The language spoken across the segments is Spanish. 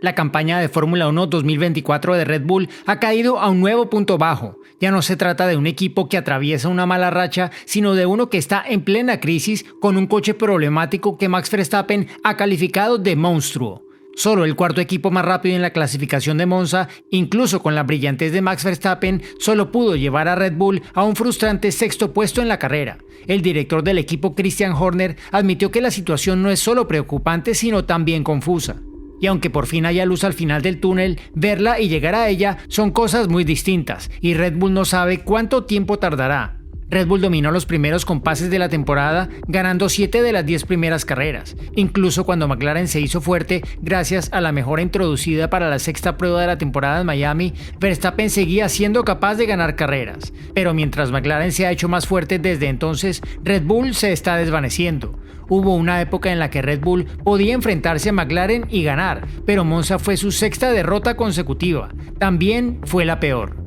La campaña de Fórmula 1 2024 de Red Bull ha caído a un nuevo punto bajo. Ya no se trata de un equipo que atraviesa una mala racha, sino de uno que está en plena crisis con un coche problemático que Max Verstappen ha calificado de monstruo. Solo el cuarto equipo más rápido en la clasificación de Monza, incluso con la brillantez de Max Verstappen, solo pudo llevar a Red Bull a un frustrante sexto puesto en la carrera. El director del equipo, Christian Horner, admitió que la situación no es solo preocupante, sino también confusa. Y aunque por fin haya luz al final del túnel, verla y llegar a ella son cosas muy distintas, y Red Bull no sabe cuánto tiempo tardará. Red Bull dominó los primeros compases de la temporada, ganando 7 de las 10 primeras carreras, incluso cuando McLaren se hizo fuerte gracias a la mejora introducida para la sexta prueba de la temporada en Miami. Verstappen seguía siendo capaz de ganar carreras, pero mientras McLaren se ha hecho más fuerte desde entonces, Red Bull se está desvaneciendo. Hubo una época en la que Red Bull podía enfrentarse a McLaren y ganar, pero Monza fue su sexta derrota consecutiva. También fue la peor.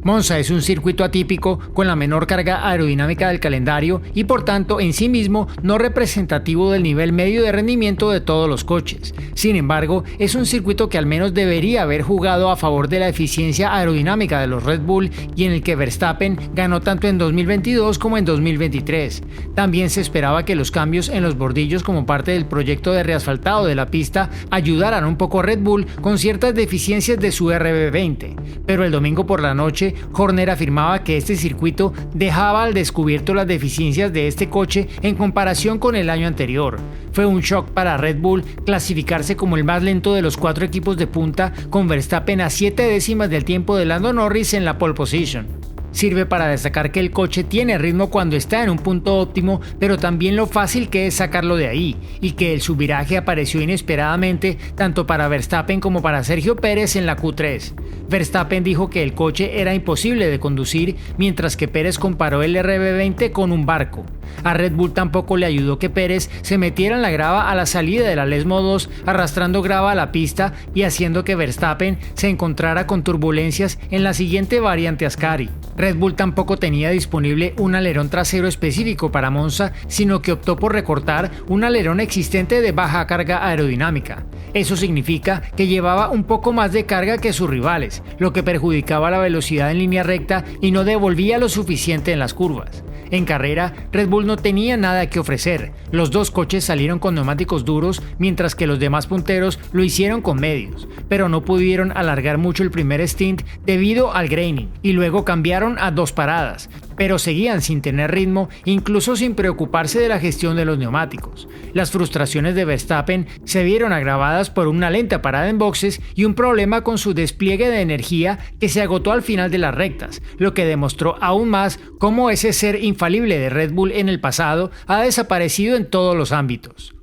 Monza es un circuito atípico con la menor carga aerodinámica del calendario y por tanto en sí mismo no representativo del nivel medio de rendimiento de todos los coches. Sin embargo, es un circuito que al menos debería haber jugado a favor de la eficiencia aerodinámica de los Red Bull y en el que Verstappen ganó tanto en 2022 como en 2023. También se esperaba que los cambios en los bordillos como parte del proyecto de reasfaltado de la pista ayudaran un poco a Red Bull con ciertas deficiencias de su RB20, pero el domingo por la noche Horner afirmaba que este circuito dejaba al descubierto las deficiencias de este coche en comparación con el año anterior. Fue un shock para Red Bull clasificarse como el más lento de los 4 equipos de punta, con Verstappen a 7 décimas del tiempo de Lando Norris en la pole position. Sirve para destacar que el coche tiene ritmo cuando está en un punto óptimo, pero también lo fácil que es sacarlo de ahí, y que el subviraje apareció inesperadamente tanto para Verstappen como para Sergio Pérez en la Q3. Verstappen dijo que el coche era imposible de conducir, mientras que Pérez comparó el RB20 con un barco. A Red Bull tampoco le ayudó que Pérez se metiera en la grava a la salida de la Lesmo 2, arrastrando grava a la pista y haciendo que Verstappen se encontrara con turbulencias en la siguiente variante Ascari. Red Bull tampoco tenía disponible un alerón trasero específico para Monza, sino que optó por recortar un alerón existente de baja carga aerodinámica. Eso significa que llevaba un poco más de carga que sus rivales, lo que perjudicaba la velocidad en línea recta y no devolvía lo suficiente en las curvas. En carrera, Red Bull no tenía nada que ofrecer. Los dos coches salieron con neumáticos duros, mientras que los demás punteros lo hicieron con medios, pero no pudieron alargar mucho el primer stint debido al graining, y luego cambiaron a 2 paradas, pero seguían sin tener ritmo, incluso sin preocuparse de la gestión de los neumáticos. Las frustraciones de Verstappen se vieron agravadas por una lenta parada en boxes y un problema con su despliegue de energía que se agotó al final de las rectas, lo que demostró aún más cómo ese ser infalible de Red Bull en el pasado ha desaparecido en todos los ámbitos.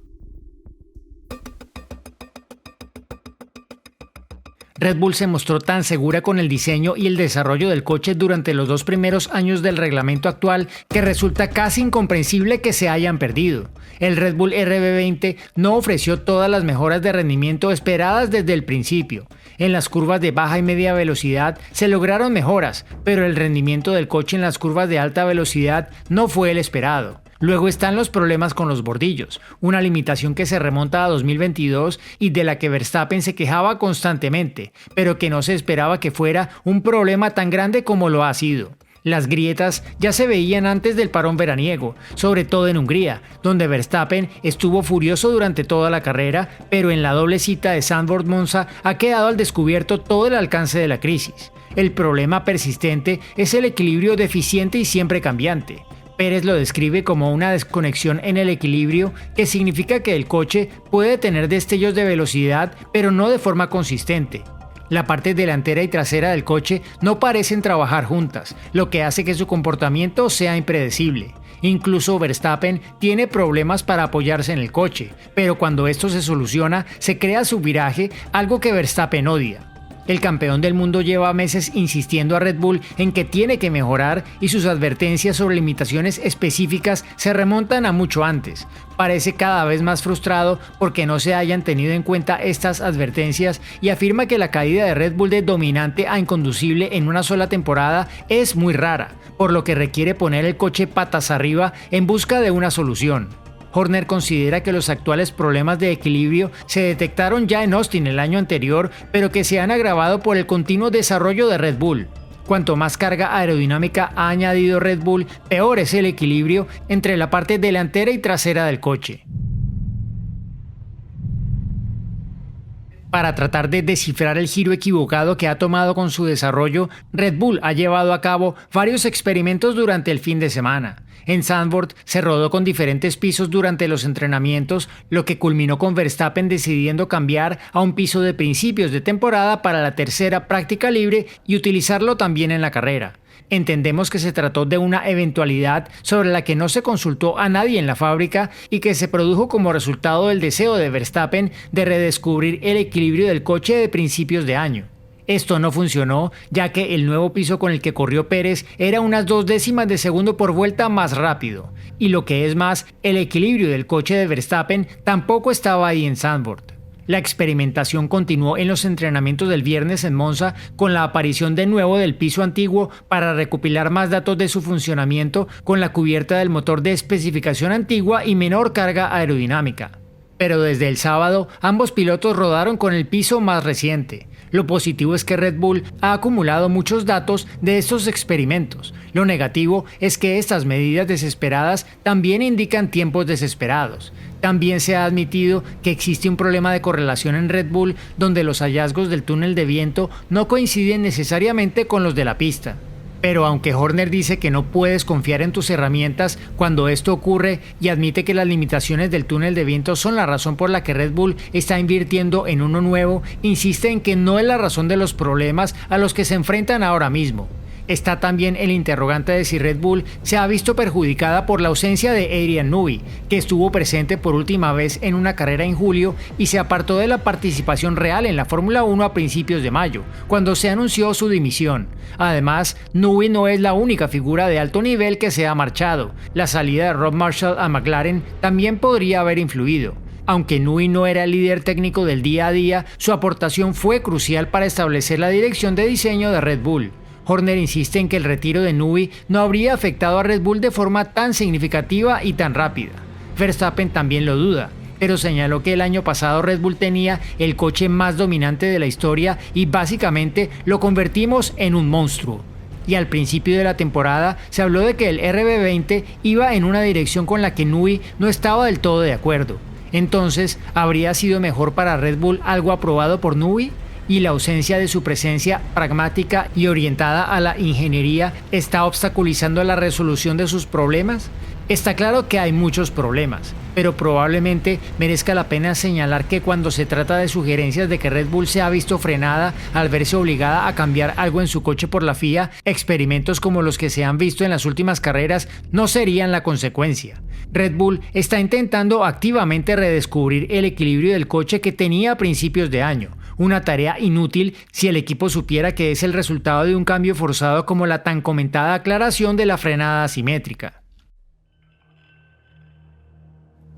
Red Bull se mostró tan segura con el diseño y el desarrollo del coche durante los 2 primeros años del reglamento actual que resulta casi incomprensible que se hayan perdido. El Red Bull RB20 no ofreció todas las mejoras de rendimiento esperadas desde el principio. En las curvas de baja y media velocidad se lograron mejoras, pero el rendimiento del coche en las curvas de alta velocidad no fue el esperado. Luego están los problemas con los bordillos, una limitación que se remonta a 2022 y de la que Verstappen se quejaba constantemente, pero que no se esperaba que fuera un problema tan grande como lo ha sido. Las grietas ya se veían antes del parón veraniego, sobre todo en Hungría, donde Verstappen estuvo furioso durante toda la carrera, pero en la doble cita de Zandvoort-Monza ha quedado al descubierto todo el alcance de la crisis. El problema persistente es el equilibrio deficiente y siempre cambiante. Pérez lo describe como una desconexión en el equilibrio, que significa que el coche puede tener destellos de velocidad, pero no de forma consistente. La parte delantera y trasera del coche no parecen trabajar juntas, lo que hace que su comportamiento sea impredecible. Incluso Verstappen tiene problemas para apoyarse en el coche, pero cuando esto se soluciona, se crea su viraje, algo que Verstappen odia. El campeón del mundo lleva meses insistiendo a Red Bull en que tiene que mejorar y sus advertencias sobre limitaciones específicas se remontan a mucho antes. Parece cada vez más frustrado porque no se hayan tenido en cuenta estas advertencias y afirma que la caída de Red Bull de dominante a inconducible en una sola temporada es muy rara, por lo que requiere poner el coche patas arriba en busca de una solución. Horner considera que los actuales problemas de equilibrio se detectaron ya en Austin el año anterior, pero que se han agravado por el continuo desarrollo de Red Bull. Cuanto más carga aerodinámica ha añadido Red Bull, peor es el equilibrio entre la parte delantera y trasera del coche. Para tratar de descifrar el giro equivocado que ha tomado con su desarrollo, Red Bull ha llevado a cabo varios experimentos durante el fin de semana. En Zandvoort se rodó con diferentes pisos durante los entrenamientos, lo que culminó con Verstappen decidiendo cambiar a un piso de principios de temporada para la tercera práctica libre y utilizarlo también en la carrera. Entendemos que se trató de una eventualidad sobre la que no se consultó a nadie en la fábrica y que se produjo como resultado del deseo de Verstappen de redescubrir el equilibrio del coche de principios de año. Esto no funcionó, ya que el nuevo piso con el que corrió Pérez era unas 0,2 de segundo por vuelta más rápido, y lo que es más, el equilibrio del coche de Verstappen tampoco estaba ahí en Zandvoort. La experimentación continuó en los entrenamientos del viernes en Monza con la aparición de nuevo del piso antiguo para recopilar más datos de su funcionamiento con la cubierta del motor de especificación antigua y menor carga aerodinámica. Pero desde el sábado, ambos pilotos rodaron con el piso más reciente. Lo positivo es que Red Bull ha acumulado muchos datos de estos experimentos. Lo negativo es que estas medidas desesperadas también indican tiempos desesperados. También se ha admitido que existe un problema de correlación en Red Bull donde los hallazgos del túnel de viento no coinciden necesariamente con los de la pista. Pero aunque Horner dice que no puedes confiar en tus herramientas cuando esto ocurre y admite que las limitaciones del túnel de viento son la razón por la que Red Bull está invirtiendo en uno nuevo, insiste en que no es la razón de los problemas a los que se enfrentan ahora mismo. Está también el interrogante de si Red Bull se ha visto perjudicada por la ausencia de Adrian Newey, que estuvo presente por última vez en una carrera en julio y se apartó de la participación real en la Fórmula 1 a principios de mayo, cuando se anunció su dimisión. Además, Newey no es la única figura de alto nivel que se ha marchado. La salida de Rob Marshall a McLaren también podría haber influido. Aunque Newey no era el líder técnico del día a día, su aportación fue crucial para establecer la dirección de diseño de Red Bull. Horner insiste en que el retiro de Newey no habría afectado a Red Bull de forma tan significativa y tan rápida. Verstappen también lo duda, pero señaló que el año pasado Red Bull tenía el coche más dominante de la historia y básicamente lo convertimos en un monstruo. Y al principio de la temporada se habló de que el RB20 iba en una dirección con la que Newey no estaba del todo de acuerdo. Entonces, ¿habría sido mejor para Red Bull algo aprobado por Newey? ¿Y la ausencia de su presencia pragmática y orientada a la ingeniería está obstaculizando la resolución de sus problemas? Está claro que hay muchos problemas, pero probablemente merezca la pena señalar que cuando se trata de sugerencias de que Red Bull se ha visto frenada al verse obligada a cambiar algo en su coche por la FIA, experimentos como los que se han visto en las últimas carreras no serían la consecuencia. Red Bull está intentando activamente redescubrir el equilibrio del coche que tenía a principios de año, una tarea inútil si el equipo supiera que es el resultado de un cambio forzado como la tan comentada aclaración de la frenada asimétrica.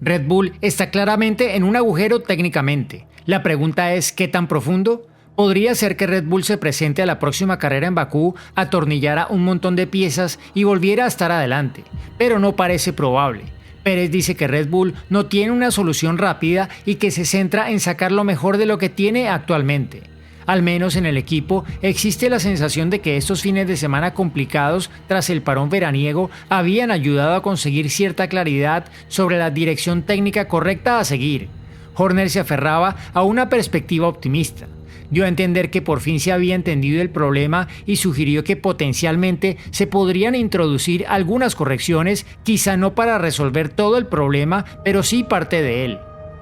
Red Bull está claramente en un agujero técnicamente. La pregunta es, ¿qué tan profundo? Podría ser que Red Bull se presente a la próxima carrera en Bakú, atornillara un montón de piezas y volviera a estar adelante, pero no parece probable. Pérez dice que Red Bull no tiene una solución rápida y que se centra en sacar lo mejor de lo que tiene actualmente. Al menos en el equipo existe la sensación de que estos fines de semana complicados tras el parón veraniego habían ayudado a conseguir cierta claridad sobre la dirección técnica correcta a seguir. Horner se aferraba a una perspectiva optimista. Dio a entender que por fin se había entendido el problema y sugirió que potencialmente se podrían introducir algunas correcciones, quizá no para resolver todo el problema, pero sí parte de él.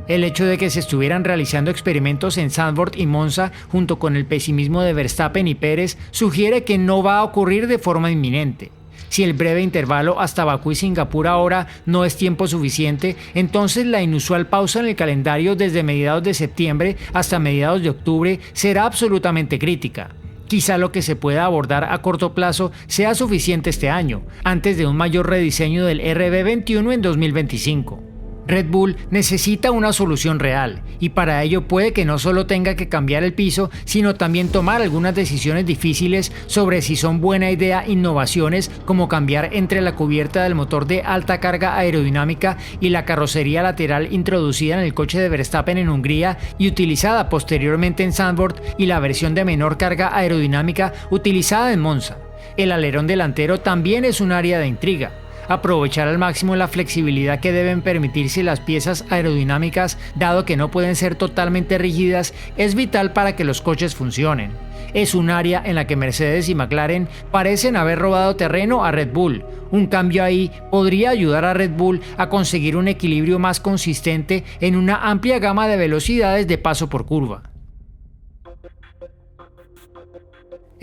El hecho de que se estuvieran realizando experimentos en Zandvoort y Monza junto con el pesimismo de Verstappen y Pérez sugiere que no va a ocurrir de forma inminente. Si el breve intervalo hasta Bakú y Singapur ahora no es tiempo suficiente, entonces la inusual pausa en el calendario desde mediados de septiembre hasta mediados de octubre será absolutamente crítica. Quizá lo que se pueda abordar a corto plazo sea suficiente este año, antes de un mayor rediseño del RB21 en 2025. Red Bull necesita una solución real, y para ello puede que no solo tenga que cambiar el piso, sino también tomar algunas decisiones difíciles sobre si son buena idea innovaciones como cambiar entre la cubierta del motor de alta carga aerodinámica y la carrocería lateral introducida en el coche de Verstappen en Hungría y utilizada posteriormente en Zandvoort, y la versión de menor carga aerodinámica utilizada en Monza. El alerón delantero también es un área de intriga. Aprovechar al máximo la flexibilidad que deben permitirse las piezas aerodinámicas, dado que no pueden ser totalmente rígidas, es vital para que los coches funcionen. Es un área en la que Mercedes y McLaren parecen haber robado terreno a Red Bull. Un cambio ahí podría ayudar a Red Bull a conseguir un equilibrio más consistente en una amplia gama de velocidades de paso por curva.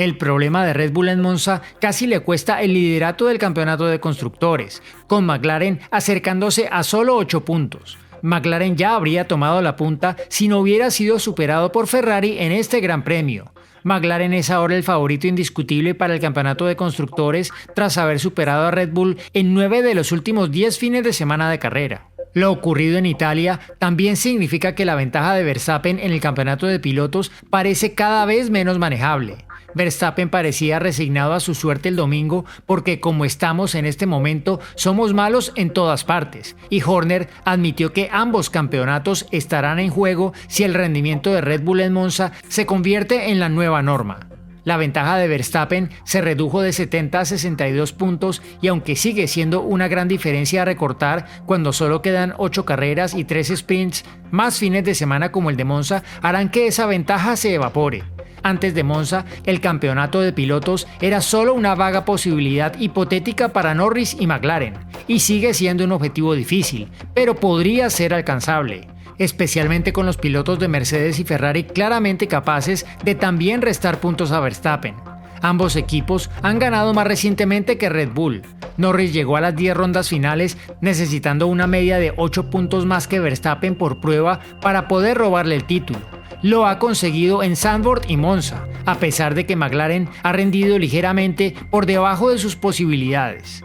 El problema de Red Bull en Monza casi le cuesta el liderato del campeonato de constructores, con McLaren acercándose a solo 8 puntos. McLaren ya habría tomado la punta si no hubiera sido superado por Ferrari en este Gran Premio. McLaren es ahora el favorito indiscutible para el campeonato de constructores tras haber superado a Red Bull en 9 de los últimos 10 fines de semana de carrera. Lo ocurrido en Italia también significa que la ventaja de Verstappen en el campeonato de pilotos parece cada vez menos manejable. Verstappen parecía resignado a su suerte el domingo porque, como estamos en este momento, somos malos en todas partes, y Horner admitió que ambos campeonatos estarán en juego si el rendimiento de Red Bull en Monza se convierte en la nueva norma. La ventaja de Verstappen se redujo de 70 a 62 puntos, y aunque sigue siendo una gran diferencia a recortar cuando solo quedan 8 carreras y 3 sprints, más fines de semana como el de Monza harán que esa ventaja se evapore. Antes de Monza, el campeonato de pilotos era solo una vaga posibilidad hipotética para Norris y McLaren, y sigue siendo un objetivo difícil, pero podría ser alcanzable, especialmente con los pilotos de Mercedes y Ferrari claramente capaces de también restar puntos a Verstappen. Ambos equipos han ganado más recientemente que Red Bull. Norris llegó a las 10 rondas finales necesitando una media de 8 puntos más que Verstappen por prueba para poder robarle el título. Lo ha conseguido en Zandvoort y Monza, a pesar de que McLaren ha rendido ligeramente por debajo de sus posibilidades.